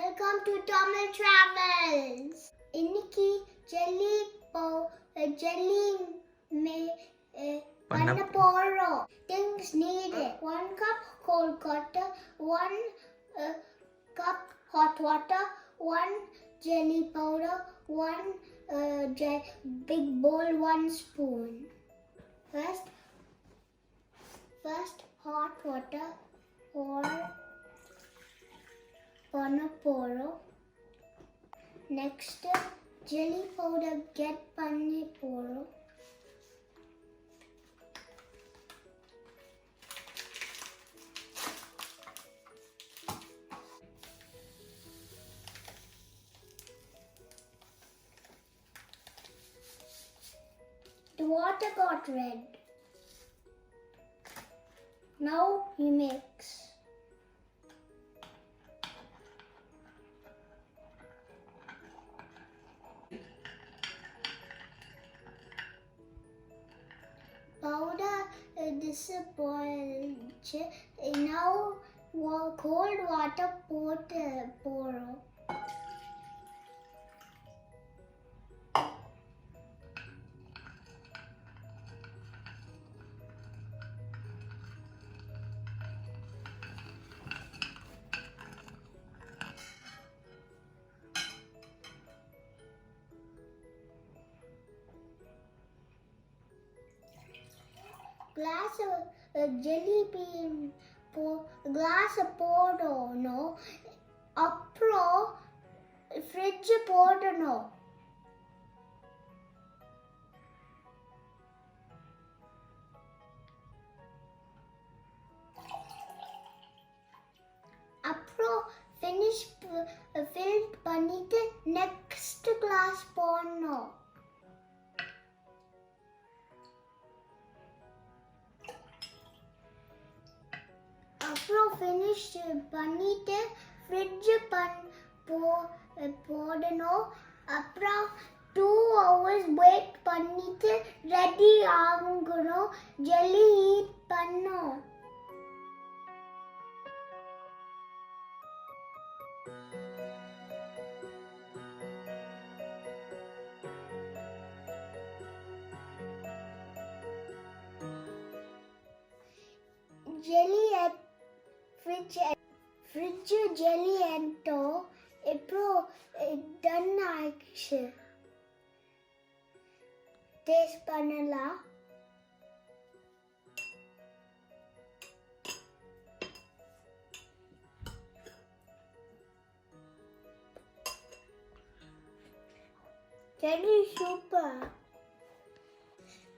Welcome to Toddler Travels. இன்னைக்கு jelly பண்ண போறோம். Things needed: 1 cup cold water, 1 cup hot water, 1 jelly powder, 1 big bowl, 1 spoon. First hot water பண்ண போறோம். Next jelly powder get பண்ணி போறோம். The water got red. Now you mix. Powder this boiled. Now cold water போறோம். Glass jelly bean glass போடணும். அப்புறம் fridge போடணும். அப்புறம் fill பண்ணிட்டு நெக்ஸ்ட் கிளாஸ் போடணும். அப்புறம் ஃபினிஷ் பண்ணிட்டு ஃப்ரிட்ஜ் போடணும். அப்புறம் 2 hours வெயிட் பண்ணிட்டு ரெடி ஆகணும். ஜெல்லி ஈட் பண்ணும். ஜெல்லி ஃப்ரிட்ஜ் ஜெல்லி என்டோ இப்போ டன் ஆயிடுச்சு. டேஸ்ட் பண்ணலாம். Jelly super.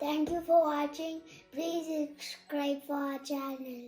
Thank you for watching. Please subscribe for our channel.